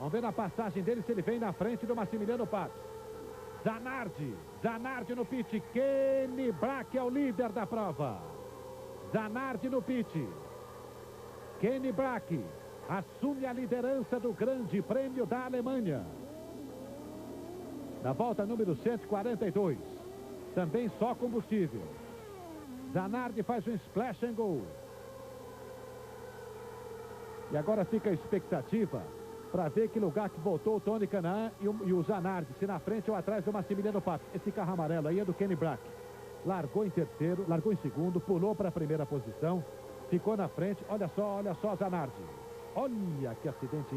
Vamos ver na passagem dele se ele vem na frente do Massimiliano Pato. Zanardi no pit. Kenny Brack é o líder da prova. Zanardi no pit. Kenny Brack assume a liderança do Grande Prêmio da Alemanha. Na volta número 142. Também só combustível. Zanardi faz um splash and go. E agora fica a expectativa para ver que lugar que voltou o Tony Kanaan e o Zanardi, se na frente ou atrás do Massimiliano Pato. Esse carro amarelo aí é do Kenny Brack. Largou em terceiro, largou em segundo, pulou para a primeira posição, ficou na frente. Olha só Zanardi. Olha que acidente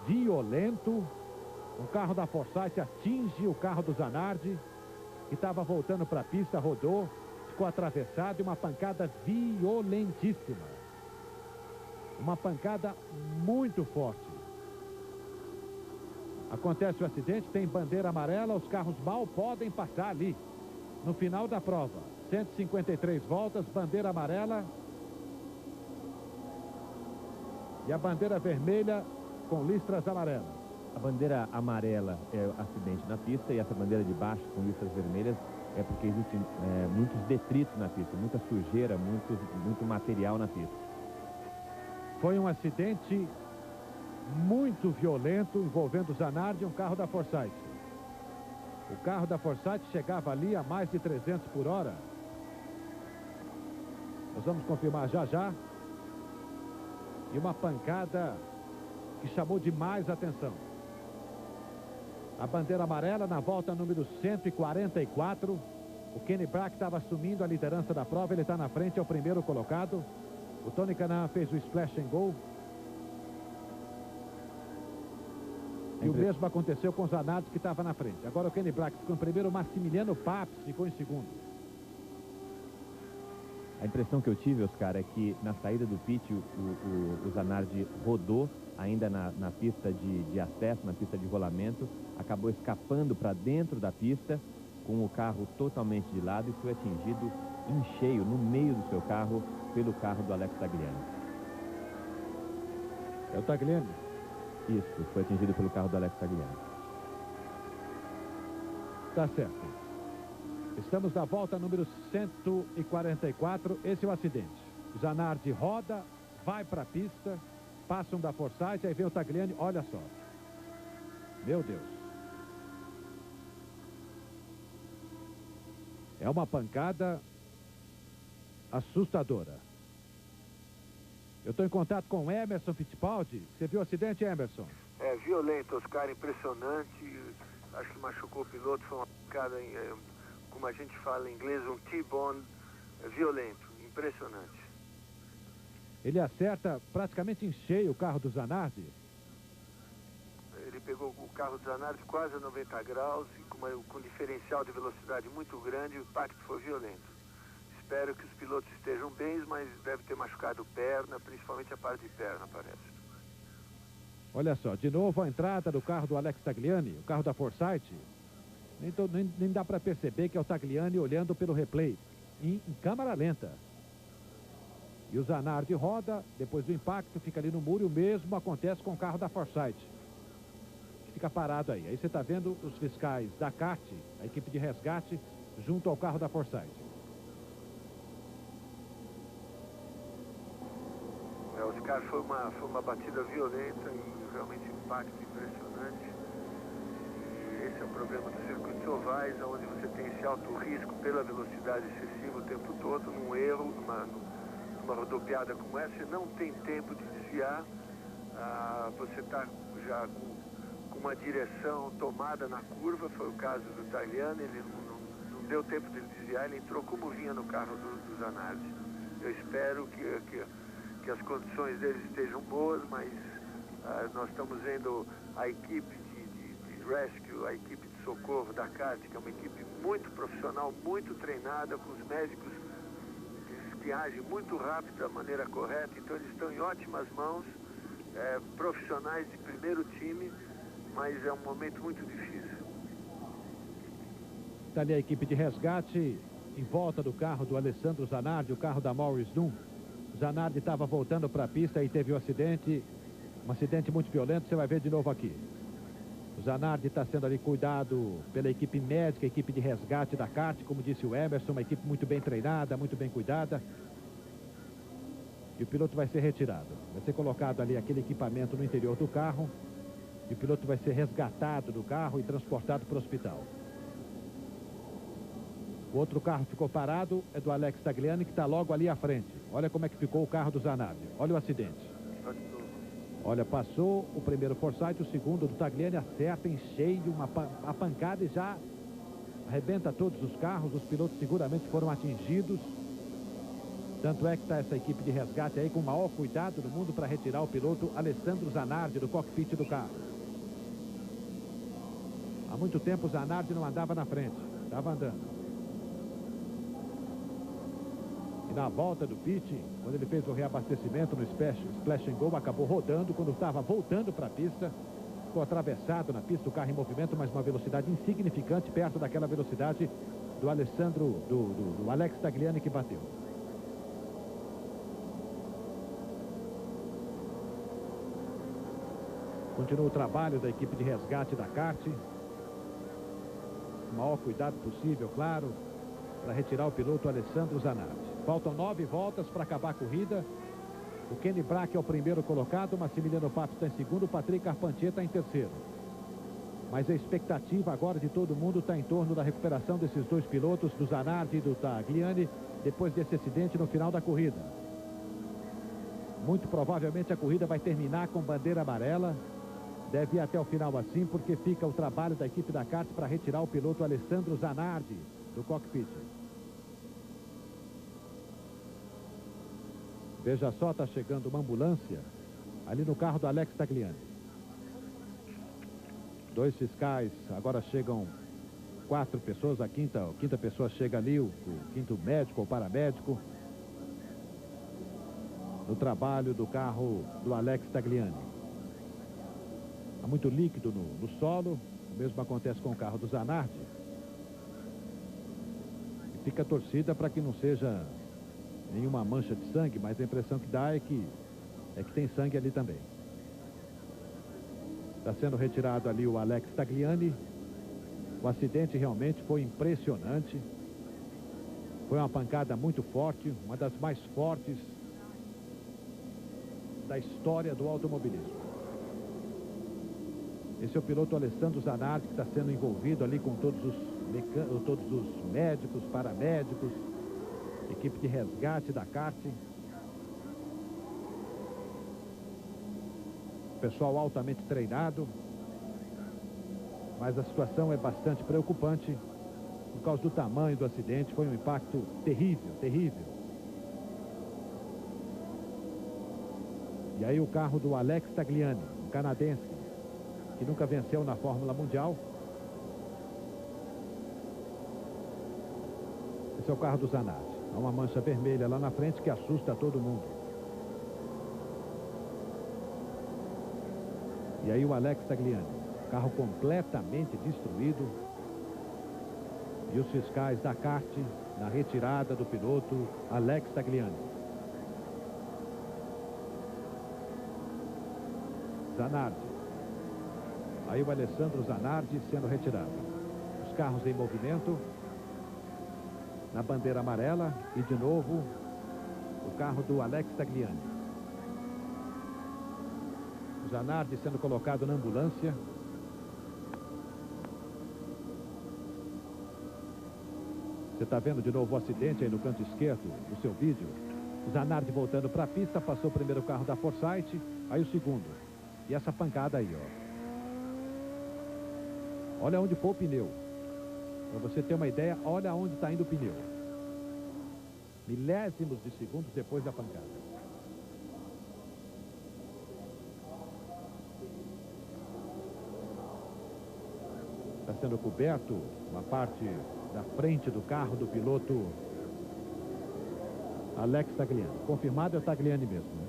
violento. Um carro da Forsythe atinge o carro do Zanardi, que estava voltando para a pista, rodou, ficou atravessado e uma pancada violentíssima. Uma pancada muito forte. Acontece o acidente, tem bandeira amarela, os carros mal podem passar ali. No final da prova, 153 voltas, bandeira amarela. E a bandeira vermelha com listras amarelas. A bandeira amarela é o acidente na pista e essa bandeira de baixo com listras vermelhas é porque existem muitos detritos na pista, muita sujeira, muito material na pista. Foi um acidente muito violento envolvendo o Zanardi e um carro da Forsythe. O carro da Forsythe chegava ali a mais de 300 por hora. Nós vamos confirmar já. E uma pancada que chamou demais a atenção. A bandeira amarela na volta número 144. O Kenny Brack estava assumindo a liderança da prova. Ele está na frente, é o primeiro colocado. O Tony Kanaan fez o splash and go. E o mesmo aconteceu com o Zanardi, que estava na frente. Agora o Kenny Brack ficou em primeiro, o Massimiliano Papes ficou em segundo. A impressão que eu tive, Oscar, é que na saída do pit o Zanardi rodou ainda na pista de acesso, na pista de rolamento, acabou escapando para dentro da pista com o carro totalmente de lado e foi atingido em cheio, no meio do seu carro, pelo carro do Alex Tagliani. É o Tagliani? Isso, foi atingido pelo carro do Alex Tagliani. Tá certo. Estamos na volta número 144. Esse é o acidente. O Zanardi roda, vai para a pista, passa um da Forsythe, aí vem o Tagliani, olha só. Meu Deus. É uma pancada assustadora. Eu estou em contato com o Emerson Fittipaldi. Você viu o acidente, Emerson? É violento, Oscar, impressionante. Acho que machucou o piloto, foi uma pancada, como a gente fala em inglês, um T-bone violento, impressionante. Ele acerta praticamente em cheio o carro do Zanardi. Ele pegou o carro do Zanardi quase a 90 graus e com diferencial de velocidade muito grande, o impacto foi violento. Espero que os pilotos estejam bem, mas deve ter machucado perna, principalmente a parte de perna, parece. Olha só, de novo a entrada do carro do Alex Tagliani, o carro da Forsythe. Nem dá para perceber que é o Tagliani olhando pelo replay, em câmera lenta. E o Zanardi roda, depois do impacto, fica ali no muro, e o mesmo acontece com o carro da Forsythe. Fica parado aí. Aí você está vendo os fiscais da CART, a equipe de resgate, junto ao carro da Forsythe. Oscar, foi uma batida violenta e realmente um impacto impressionante. E esse é o problema dos circuitos ovais, onde você tem esse alto risco pela velocidade excessiva o tempo todo, num erro, numa rodopiada como essa, você não tem tempo de desviar. Você está já com uma direção tomada na curva, foi o caso do Tagliani, ele não deu tempo de desviar, ele entrou como vinha no carro do Zanardi. Eu espero que as condições deles estejam boas, mas nós estamos vendo a equipe de rescue, a equipe de socorro da CART, que é uma equipe muito profissional, muito treinada, com os médicos que agem muito rápido da maneira correta, então eles estão em ótimas mãos, profissionais de primeiro time, mas é um momento muito difícil. Está ali a equipe de resgate em volta do carro do Alessandro Zanardi, o carro da Morris Dunn. Zanardi estava voltando para a pista e teve um acidente. Um acidente muito violento, você vai ver de novo aqui. O Zanardi está sendo ali cuidado pela equipe médica, equipe de resgate da kart, como disse o Emerson, uma equipe muito bem treinada, muito bem cuidada. E o piloto vai ser retirado. Vai ser colocado ali aquele equipamento no interior do carro. E o piloto vai ser resgatado do carro e transportado para o hospital. O outro carro ficou parado, é do Alex Tagliani, que está logo ali à frente. Olha como é que ficou o carro do Zanardi. Olha o acidente. Olha, passou o primeiro Forsythe, o segundo do Tagliani acerta em cheio, a pancada e já arrebenta todos os carros. Os pilotos seguramente foram atingidos. Tanto é que está essa equipe de resgate aí com o maior cuidado do mundo para retirar o piloto Alessandro Zanardi do cockpit do carro. Há muito tempo o Zanardi não andava na frente, estava andando. E na volta do pit, quando ele fez o reabastecimento no Splash and Go, acabou rodando. Quando estava voltando para a pista, ficou atravessado na pista, o carro em movimento, mas uma velocidade insignificante, perto daquela velocidade do Alessandro, do Alex Tagliani, que bateu. Continua o trabalho da equipe de resgate da kart. O maior cuidado possível, claro, para retirar o piloto Alessandro Zanardi. Faltam 9 voltas para acabar a corrida. O Kenny Brack é o primeiro colocado, o Massimiliano Papp está em segundo, o Patrick Carpentier está em terceiro. Mas a expectativa agora de todo mundo está em torno da recuperação desses dois pilotos, do Zanardi e do Tagliani, depois desse acidente no final da corrida. Muito provavelmente a corrida vai terminar com bandeira amarela. Deve ir até o final assim, porque fica o trabalho da equipe da kart para retirar o piloto Alessandro Zanardi do cockpit. Veja só, está chegando uma ambulância ali no carro do Alex Tagliani. 2 fiscais, agora chegam 4 pessoas, a quinta pessoa chega ali, o quinto médico ou paramédico, no trabalho do carro do Alex Tagliani. Há muito líquido no solo, o mesmo acontece com o carro do Zanardi. E fica a torcida para que não seja nenhuma mancha de sangue, mas a impressão que dá é que tem sangue ali também. Está sendo retirado ali o Alex Tagliani. O acidente realmente foi impressionante. Foi uma pancada muito forte, uma das mais fortes da história do automobilismo. Esse é o piloto Alessandro Zanardi, que está sendo envolvido ali com todos os médicos, paramédicos, equipe de resgate da kart. Pessoal altamente treinado. Mas a situação é bastante preocupante por causa do tamanho do acidente. Foi um impacto terrível, terrível. E aí o carro do Alex Tagliani, um canadense, que nunca venceu na Fórmula Mundial. Esse é o carro do Zanardi. Há uma mancha vermelha lá na frente que assusta todo mundo. E aí o Alex Tagliani, carro completamente destruído. E os fiscais da kart na retirada do piloto Alex Tagliani. Zanardi. Aí o Alessandro Zanardi sendo retirado. Os carros em movimento. Na bandeira amarela. E de novo o carro do Alex Tagliani. O Zanardi sendo colocado na ambulância. Você está vendo de novo o acidente aí no canto esquerdo do seu vídeo. O Zanardi voltando para a pista. Passou o primeiro carro da Forsythe. Aí o segundo. E essa pancada aí, ó. Olha onde foi o pneu. Para você ter uma ideia, olha onde está indo o pneu. Milésimos de segundos depois da pancada. Está sendo coberto uma parte da frente do carro do piloto Alex Tagliani. Confirmado é o Tagliani mesmo, né?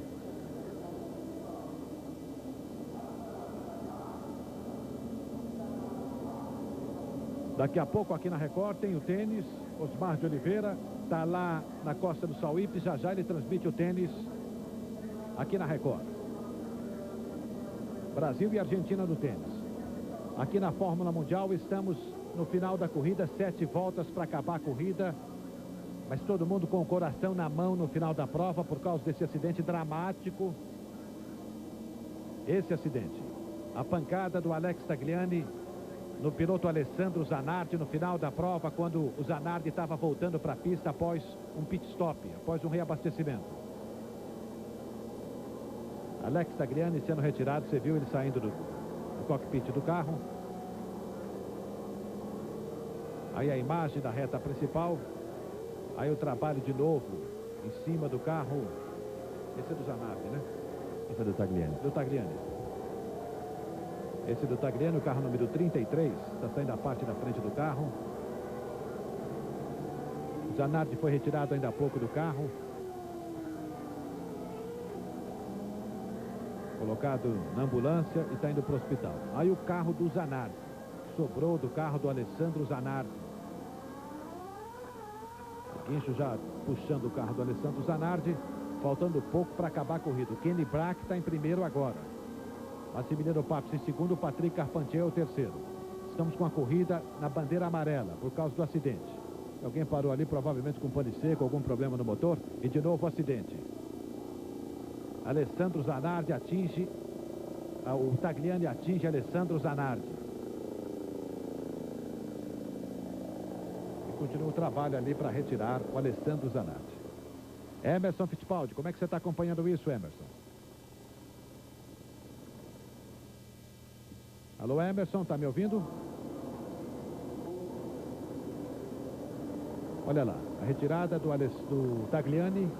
Daqui a pouco aqui na Record tem o tênis. Osmar de Oliveira está lá na costa do Sauípe. Já já ele transmite o tênis aqui na Record. Brasil e Argentina no tênis. Aqui na Fórmula Mundial estamos no final da corrida, 7 voltas para acabar a corrida. Mas todo mundo com o coração na mão no final da prova por causa desse acidente dramático. Esse acidente. A pancada do Alex Tagliani no piloto Alessandro Zanardi no final da prova, quando o Zanardi estava voltando para a pista após um pit stop, após um reabastecimento. Alex Tagliani sendo retirado, você viu ele saindo do cockpit do carro. Aí a imagem da reta principal. Aí o trabalho de novo em cima do carro. Esse é do Zanardi, né? Esse é do Tagliani. Do Tagliani. Esse do Tagliani, o carro número 33. Está saindo a parte da frente do carro. O Zanardi foi retirado ainda há pouco do carro. Colocado na ambulância e está indo para o hospital. Aí o carro do Zanardi. Sobrou do carro do Alessandro Zanardi. Guincho já puxando o carro do Alessandro Zanardi, faltando pouco para acabar a corrida. O Kenny Brack está em primeiro agora. Massimiliano Papes em segundo, Patrick Carpentier o terceiro. Estamos com a corrida na bandeira amarela por causa do acidente. Alguém parou ali, provavelmente com pane seco, algum problema no motor, e de novo o acidente. Alessandro Zanardi atinge, o Tagliani atinge Alessandro Zanardi. Continua o trabalho ali para retirar o Alessandro Zanardi. Emerson Fittipaldi, como é que você está acompanhando isso, Emerson? Alô, Emerson, está me ouvindo? Olha lá, a retirada do Tagliani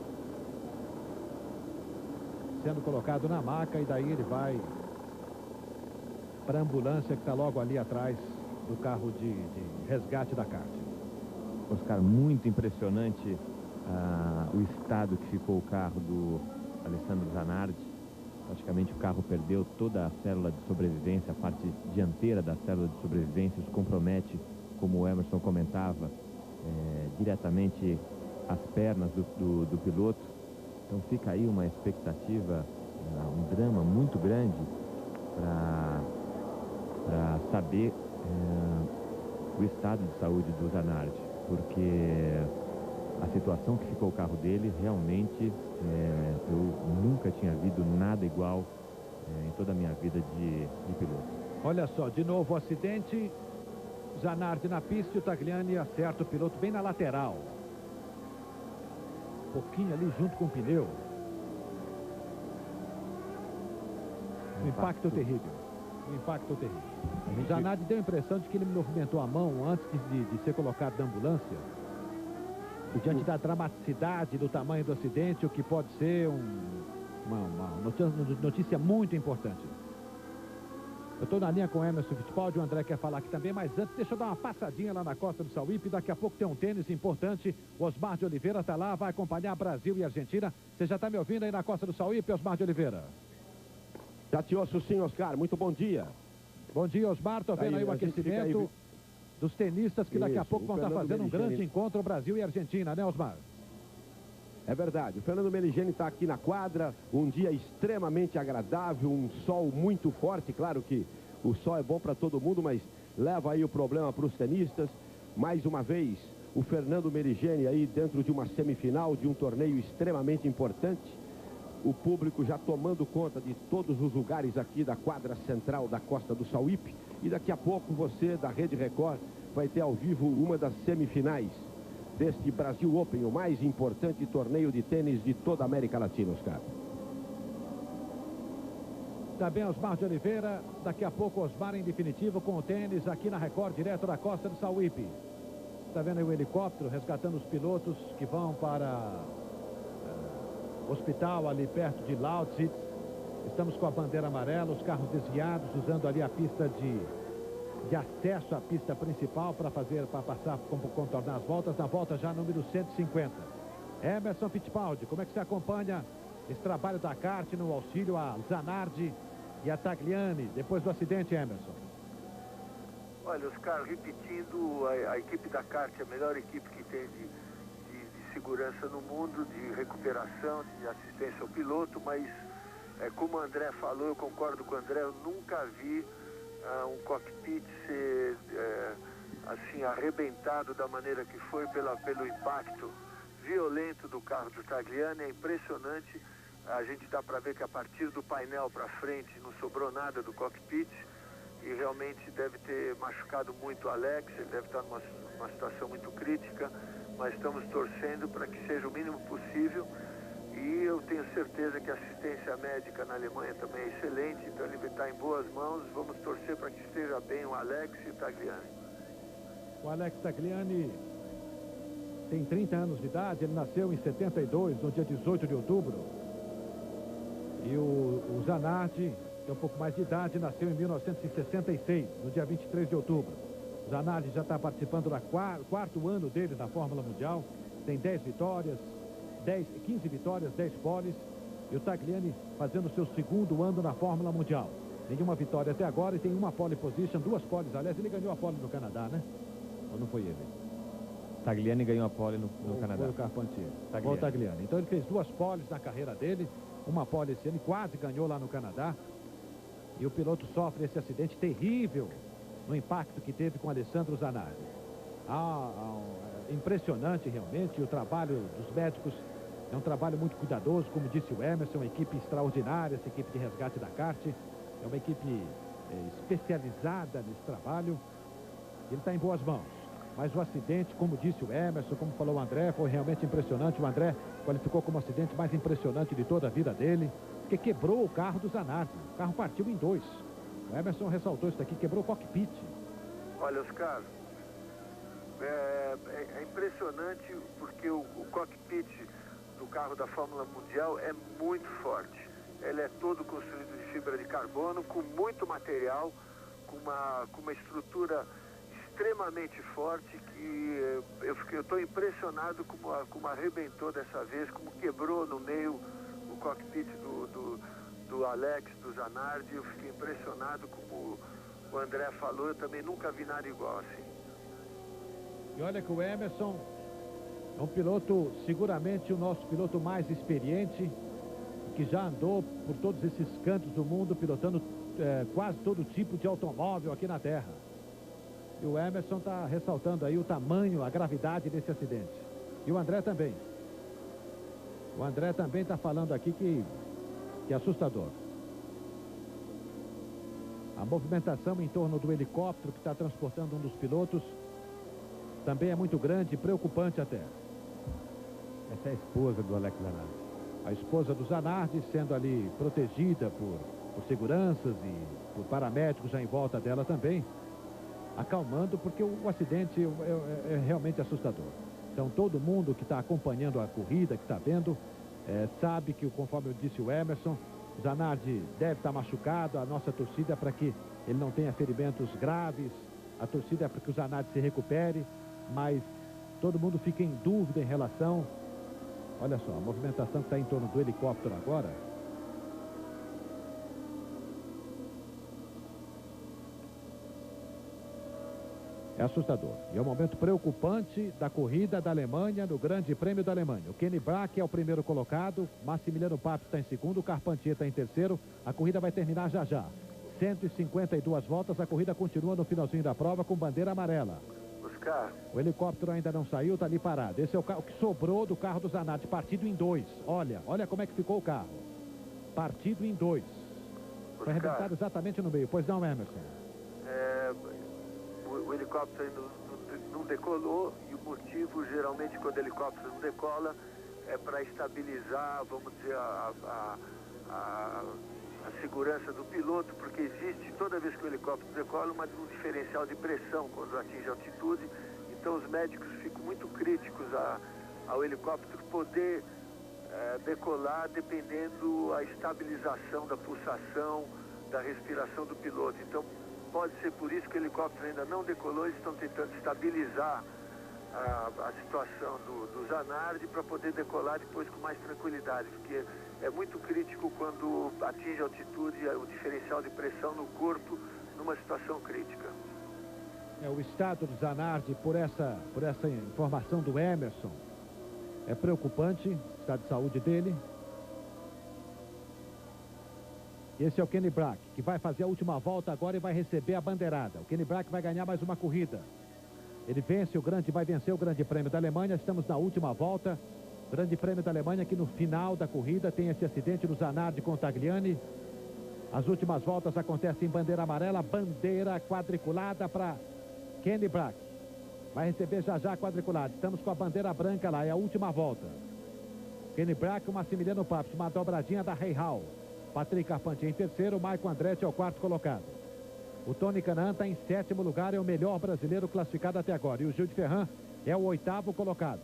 sendo colocado na maca e daí ele vai para a ambulância que está logo ali atrás do carro de resgate da kart. Oscar, muito impressionante o estado que ficou o carro do Alessandro Zanardi. Praticamente o carro perdeu toda a célula de sobrevivência, a parte dianteira da célula de sobrevivência. Isso compromete, como o Emerson comentava, diretamente as pernas do piloto. Então fica aí uma expectativa, um drama muito grande para saber o estado de saúde do Zanardi. Porque a situação que ficou o carro dele, realmente, eu nunca tinha visto nada igual em toda a minha vida de piloto. Olha só, de novo o acidente, Zanardi na pista e o Tagliani acerta o piloto bem na lateral. Um pouquinho ali junto com o pneu. Um impacto terrível. Um impacto terrível. O Zanardi deu a impressão de que ele movimentou a mão antes de ser colocado na ambulância. E diante da dramaticidade do tamanho do acidente, o que pode ser uma notícia muito importante. Eu estou na linha com o Emerson Fittipaldi, o André quer falar aqui também, mas antes deixa eu dar uma passadinha lá na costa do Sauípe. Daqui a pouco tem um tênis importante. O Osmar de Oliveira está lá, vai acompanhar Brasil e Argentina. Você já está me ouvindo aí na costa do Sauípe, Osmar de Oliveira? Já te ouço sim, Oscar. Muito bom dia. Bom dia, Osmar. Estou vendo aí o aquecimento dos tenistas que daqui a pouco vão estar fazendo um grande encontro Brasil e Argentina, né, Osmar? É verdade. O Fernando Meligeni está aqui na quadra. Um dia extremamente agradável, um sol muito forte. Claro que o sol é bom para todo mundo, mas leva aí o problema para os tenistas. Mais uma vez, o Fernando Meligeni aí dentro de uma semifinal de um torneio extremamente importante. O público já tomando conta de todos os lugares aqui da quadra central da Costa do Sauípe. E daqui a pouco você, da Rede Record, vai ter ao vivo uma das semifinais deste Brasil Open, o mais importante torneio de tênis de toda a América Latina, Oscar. Também Osmar de Oliveira, daqui a pouco Osmar em definitivo com o tênis aqui na Record, direto da Costa do Sauípe. Está vendo aí o helicóptero resgatando os pilotos que vão para hospital ali perto de Lausitz. Estamos com a bandeira amarela, os carros desviados, usando ali a pista de acesso à pista principal para passar, contornar as voltas, na volta já número 150. Emerson Fittipaldi, como é que você acompanha esse trabalho da kart no auxílio a Zanardi e a Tagliani depois do acidente, Emerson? Olha, Oscar, repetindo, a equipe da kart é a melhor equipe que tem de segurança no mundo, de recuperação, de assistência ao piloto, mas Como o André falou, eu concordo com o André, eu nunca vi um cockpit ser assim arrebentado da maneira que foi pelo impacto violento do carro do Tagliani. É impressionante. A gente dá para ver que a partir do painel para frente não sobrou nada do cockpit e realmente deve ter machucado muito o Alex. Ele deve estar numa situação muito crítica, mas estamos torcendo para que seja o mínimo possível. E eu tenho certeza que a assistência médica na Alemanha também é excelente, então ele está em boas mãos. Vamos torcer para que esteja bem o Alex e o Tagliani. O Alex Tagliani tem 30 anos de idade, ele nasceu em 72, no dia 18 de outubro. E o Zanardi tem um pouco mais de idade, nasceu em 1966, no dia 23 de outubro. O Zanardi já está participando do quarto ano dele na Fórmula Mundial, tem 10 vitórias, 15 vitórias, 10 poles, e o Tagliani fazendo seu segundo ano na Fórmula Mundial. Nenhuma vitória até agora e tem uma pole position, 2 poles. Aliás, ele ganhou a pole no Canadá, né? Ou não foi ele? Tagliani ganhou a pole no Canadá. Foi o Carpentier. O Tagliani. Então ele fez 2 poles na carreira dele, uma pole esse ano, quase ganhou lá no Canadá. E o piloto sofre esse acidente terrível no impacto que teve com Alessandro Zanardi. Impressionante realmente o trabalho dos médicos. É um trabalho muito cuidadoso, como disse o Emerson, uma equipe extraordinária, essa equipe de resgate da kart. É uma equipe especializada nesse trabalho. Ele está em boas mãos. Mas o acidente, como disse o Emerson, como falou o André, foi realmente impressionante. O André qualificou como o acidente mais impressionante de toda a vida dele, porque quebrou o carro do Zanardi. O carro partiu em 2. O Emerson ressaltou isso aqui, quebrou o cockpit. Olha, Oscar, é impressionante porque o cockpit do carro da Fórmula Mundial é muito forte. Ele é todo construído de fibra de carbono, com muito material, com uma estrutura extremamente forte, que eu estou impressionado como arrebentou dessa vez, como quebrou no meio o cockpit do Alex, do Zanardi. Eu fiquei impressionado, como o André falou, eu também nunca vi nada igual assim. E olha que o Emerson é um piloto, seguramente o nosso piloto mais experiente, que já andou por todos esses cantos do mundo, pilotando quase todo tipo de automóvel aqui na Terra. E o Emerson está ressaltando aí o tamanho, a gravidade desse acidente. E o André também. O André também está falando aqui que é assustador. A movimentação em torno do helicóptero que está transportando um dos pilotos também é muito grande e preocupante até. Essa é a esposa do Alex Zanardi. A esposa do Zanardi sendo ali protegida por seguranças e por paramédicos já em volta dela também, acalmando, porque o acidente é realmente assustador. Então todo mundo que está acompanhando a corrida, que está vendo, sabe que, conforme eu disse o Emerson, o Zanardi deve estar machucado. A nossa torcida é para que ele não tenha ferimentos graves, a torcida é para que o Zanardi se recupere, mas todo mundo fica em dúvida em relação. Olha só, a movimentação que está em torno do helicóptero agora. É assustador. E é um momento preocupante da corrida da Alemanha no Grande Prêmio da Alemanha. O Kenny Brack é o primeiro colocado, Massimiliano Pato está em segundo, o Carpentier está em terceiro. A corrida vai terminar já já. 152 voltas, a corrida continua no finalzinho da prova com bandeira amarela. Oscar, o helicóptero ainda não saiu, está ali parado. Esse é o que sobrou do carro do Zanardi, partido em 2. Olha como é que ficou o carro. Partido em 2. Foi arrebentado exatamente no meio. Pois não, Emerson? O helicóptero não decolou, e o motivo, geralmente, quando o helicóptero não decola, é para estabilizar, vamos dizer, a segurança do piloto, porque existe, toda vez que o helicóptero decola, um diferencial de pressão quando atinge altitude. Então os médicos ficam muito críticos ao helicóptero poder decolar, dependendo a estabilização da pulsação, da respiração do piloto. Então pode ser por isso que o helicóptero ainda não decolou. Eles estão tentando estabilizar a situação do Zanardi para poder decolar depois com mais tranquilidade, porque é muito crítico quando atinge altitude, o diferencial de pressão no corpo numa situação crítica. O estado do Zanardi, por essa informação do Emerson, é preocupante, o estado de saúde dele. Esse é o Kenny Brack, que vai fazer a última volta agora e vai receber a bandeirada. O Kenny Brack vai ganhar mais uma corrida. Ele vai vencer o Grande Prêmio da Alemanha. Estamos na última volta. Grande Prêmio da Alemanha, que no final da corrida tem esse acidente do Zanardi com o Tagliani. As últimas voltas acontecem em bandeira amarela, bandeira quadriculada para Kenny Brack. Vai receber já a quadriculada. Estamos com a bandeira branca lá, é a última volta. Kenny Brack, o Massimiliano Papst, uma dobradinha da Hall. Patrick Carpentier em terceiro, Maicon Andretti é o quarto colocado. O Tony Kanaan está em sétimo lugar, é o melhor brasileiro classificado até agora. E o Gil de Ferran é o oitavo colocado.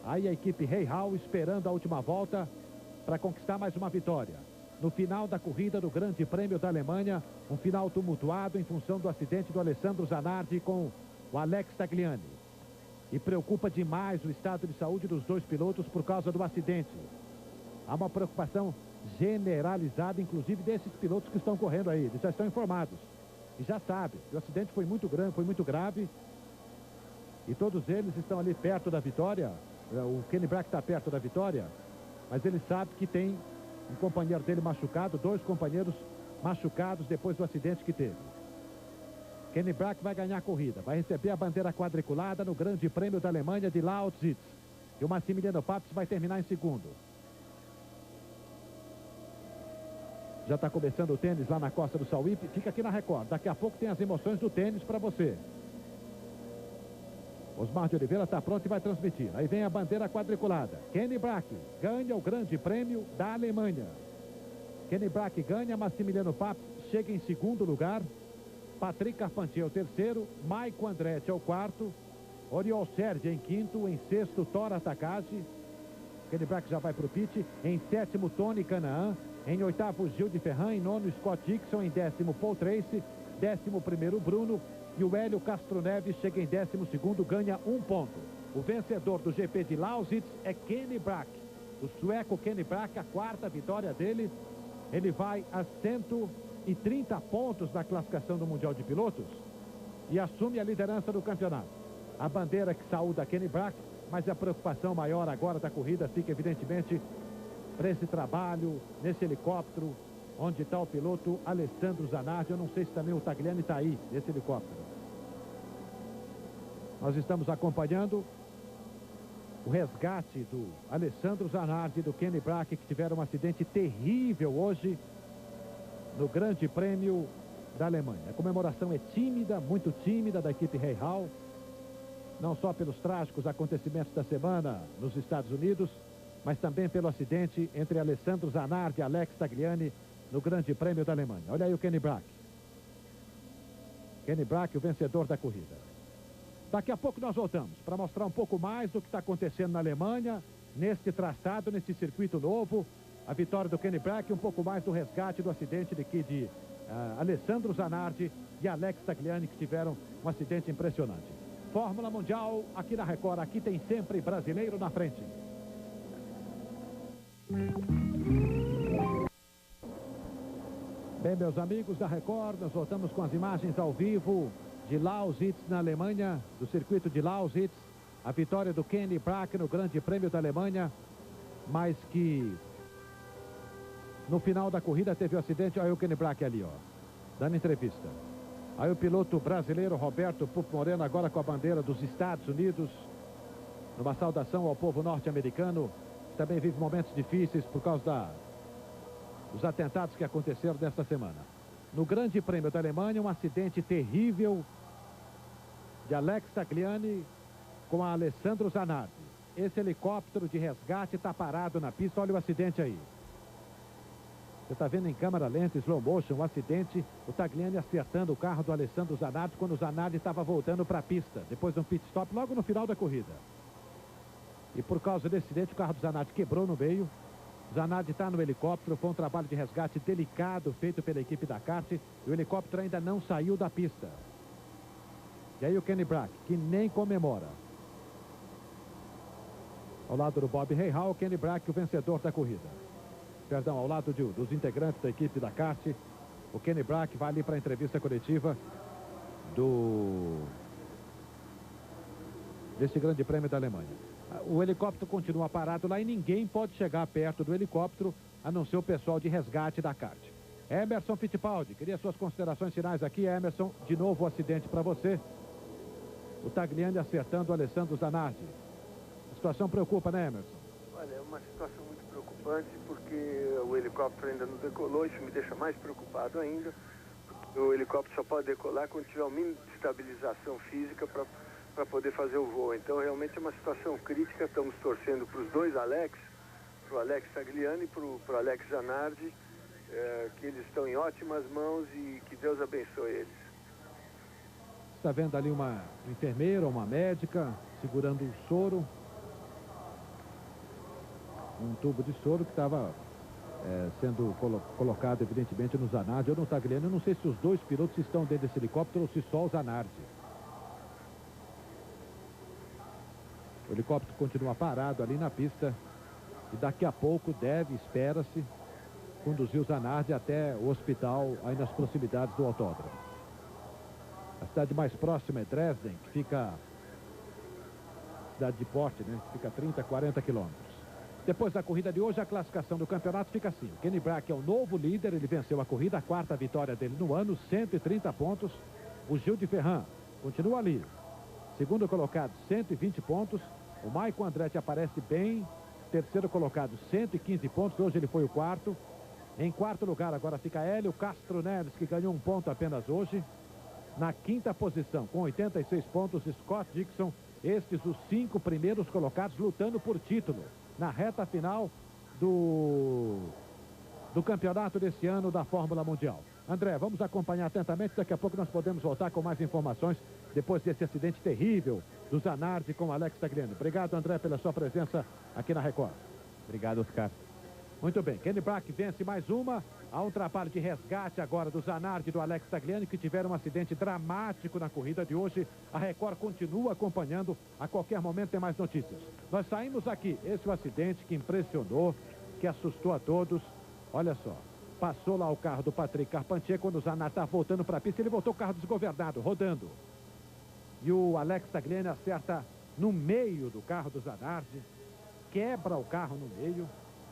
Aí a equipe Hall esperando a última volta para conquistar mais uma vitória. No final da corrida do Grande Prêmio da Alemanha, um final tumultuado em função do acidente do Alessandro Zanardi com o Alex Tagliani. E preocupa demais o estado de saúde dos dois pilotos por causa do acidente. Há uma preocupação generalizada, inclusive desses pilotos que estão correndo aí. Eles já estão informados e já sabem que o acidente foi muito grande, foi muito grave. E todos eles estão ali perto da vitória. O Kenny Brack está perto da vitória, mas ele sabe que tem um companheiro dele machucado, dois companheiros machucados depois do acidente que teve. Kenny Brack vai ganhar a corrida, vai receber a bandeira quadriculada no Grande Prêmio da Alemanha de Lausitz. E o Massimiliano Papst vai terminar em segundo. Já está começando o tênis lá na costa do Sauípe. Fica aqui na Record. Daqui a pouco tem as emoções do tênis para você. Osmar de Oliveira está pronto e vai transmitir. Aí vem a bandeira quadriculada. Kenny Brack ganha o Grande Prêmio da Alemanha. Kenny Brack ganha, Massimiliano Papst chega em segundo lugar. Patrick Carpentier é o terceiro. Maicon Andretti é o quarto. Oriol Serge em quinto. Em sexto, Tora Takagi. Kenny Brack já vai para o pit. Em sétimo, Tony Kanaan. Em oitavo, Gil de Ferran. Em nono, Scott Dixon. Em décimo, Paul Tracy. 11º, Bruno. E o Hélio Castro Neves chega em 12º, ganha 1 ponto. O vencedor do GP de Lausitz é Kenny Brack. O sueco Kenny Brack, a quarta vitória dele. Ele vai a 130 pontos na classificação do Mundial de Pilotos e assume a liderança do campeonato. A bandeira que saúda Kenny Brack, mas a preocupação maior agora da corrida fica evidentemente para esse trabalho, nesse helicóptero, onde está o piloto Alessandro Zanardi. Eu não sei se também o Tagliani está aí, nesse helicóptero. Nós estamos acompanhando o resgate do Alessandro Zanardi e do Kenny Brack, que tiveram um acidente terrível hoje no Grande Prêmio da Alemanha. A comemoração é tímida, muito tímida, da equipe Hall, não só pelos trágicos acontecimentos da semana nos Estados Unidos, mas também pelo acidente entre Alessandro Zanardi e Alex Tagliani no Grande Prêmio da Alemanha. Olha aí o Kenny Brack. Kenny Brack, o vencedor da corrida. Daqui a pouco nós voltamos para mostrar um pouco mais do que está acontecendo na Alemanha, neste traçado, neste circuito novo. A vitória do Kenny Brack e um pouco mais do resgate do acidente de Alessandro Zanardi e Alex Tagliani, que tiveram um acidente impressionante. Fórmula Mundial aqui na Record. Aqui tem sempre brasileiro na frente. Bem, meus amigos da Record, nós voltamos com as imagens ao vivo de Lausitz, na Alemanha, do circuito de Lausitz. A vitória do Kenny Brack no Grande Prêmio da Alemanha, mas que no final da corrida teve o acidente. Olha o Kenny Brack ali, ó, dando entrevista. Aí o piloto brasileiro Roberto Pupo Moreno, agora com a bandeira dos Estados Unidos, numa saudação ao povo norte-americano, que também vive momentos difíceis por causa dos atentados que aconteceram nesta semana. No Grande Prêmio da Alemanha, um acidente terrível de Alex Tagliani com a Alessandro Zanardi. Esse helicóptero de resgate está parado na pista. Olha o acidente aí. Você está vendo em câmera lenta, slow motion, o acidente, o Tagliani acertando o carro do Alessandro Zanardi quando o Zanardi estava voltando para a pista, depois de um pit stop logo no final da corrida. E por causa desse acidente, o carro do Zanardi quebrou no meio. O Zanardi está no helicóptero, foi um trabalho de resgate delicado feito pela equipe da kart, e o helicóptero ainda não saiu da pista. E aí o Kenny Brack, que nem comemora. Ao lado do Bob Hall, o Kenny Brack, o vencedor da corrida. Perdão, ao lado dos integrantes da equipe da kart, o Kenny Brack vai ali para a entrevista coletiva desse Grande Prêmio da Alemanha. O helicóptero continua parado lá e ninguém pode chegar perto do helicóptero a não ser o pessoal de resgate da kart. Emerson Fittipaldi, queria suas considerações finais aqui. Emerson, de novo o acidente para você. O Tagliani acertando o Alessandro Zanardi. A situação preocupa, né, Emerson? Olha, é uma situação muito preocupante porque o helicóptero ainda não decolou. Isso me deixa mais preocupado ainda. O helicóptero só pode decolar quando tiver o mínimo de estabilização física para poder fazer o voo. Então, realmente é uma situação crítica. Estamos torcendo para os dois Alex, para o Alex Tagliani e para o Alex Zanardi, que eles estão em ótimas mãos e que Deus abençoe eles. Está vendo ali uma enfermeira, uma médica, segurando um soro. Um tubo de soro que estava sendo colocado, evidentemente, no Zanardi ou no Tagliani. Eu não sei se os dois pilotos estão dentro desse helicóptero ou se só o Zanardi. O helicóptero continua parado ali na pista e daqui a pouco espera-se, conduzir o Zanardi até o hospital aí nas proximidades do autódromo. A cidade mais próxima é Dresden, que fica, cidade de porte, né? Que fica a 30, 40 quilômetros. Depois da corrida de hoje, a classificação do campeonato fica assim. O Kenny Brack é o novo líder, ele venceu a corrida, a quarta vitória dele no ano, 130 pontos. O Gil de Ferran continua ali. Segundo colocado, 120 pontos. O Maicon Andretti aparece bem. Terceiro colocado, 115 pontos. Hoje ele foi o quarto. Em quarto lugar agora fica Hélio Castro Neves, que ganhou um ponto apenas hoje. Na quinta posição, com 86 pontos, Scott Dixon. Estes os 5 primeiros colocados lutando por título na reta final do campeonato desse ano da Fórmula Mundial. André, vamos acompanhar atentamente. Daqui a pouco nós podemos voltar com mais informações depois desse acidente terrível do Zanardi com o Alex Tagliani. Obrigado, André, pela sua presença aqui na Record. Obrigado, Oscar. Muito bem, Kenny Brack vence mais uma. Há um trabalho de resgate agora do Zanardi e do Alex Tagliani, que tiveram um acidente dramático na corrida de hoje. A Record continua acompanhando. A qualquer momento tem mais notícias. Nós saímos aqui. Esse é o acidente que impressionou, que assustou a todos. Olha só, passou lá o carro do Patrick Carpentier quando o Zanardi está voltando para a pista. Ele voltou o carro desgovernado, rodando. E o Alex Tagliani acerta no meio do carro do Zanardi, quebra o carro no meio.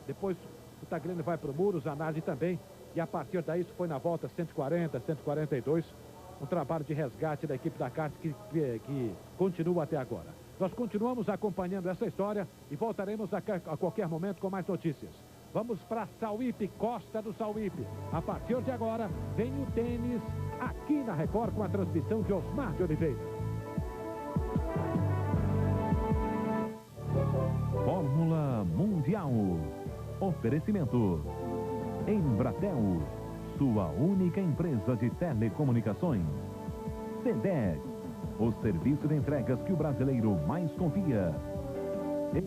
Depois o Tagliani vai para o muro, o Zanardi também. E a partir daí, isso foi na volta 140, 142. Um trabalho de resgate da equipe da kart que continua até agora. Nós continuamos acompanhando essa história e voltaremos a qualquer momento com mais notícias. Vamos para Sauípe, Costa do Sauípe. A partir de agora, vem o tênis aqui na Record com a transmissão de Osmar de Oliveira. Fórmula Mundial. Oferecimento Embratel, sua única empresa de telecomunicações. CEDEX, o serviço de entregas que o brasileiro mais confia.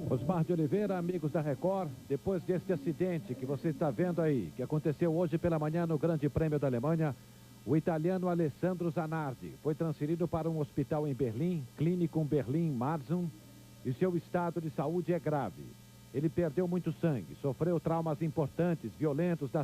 Osmar de Oliveira, amigos da Record, depois deste acidente que você está vendo aí, que aconteceu hoje pela manhã no Grande Prêmio da Alemanha, o italiano Alessandro Zanardi foi transferido para um hospital em Berlim, Clínicum Berlim-Marzum, e seu estado de saúde é grave. Ele perdeu muito sangue, sofreu traumas importantes, violentos nas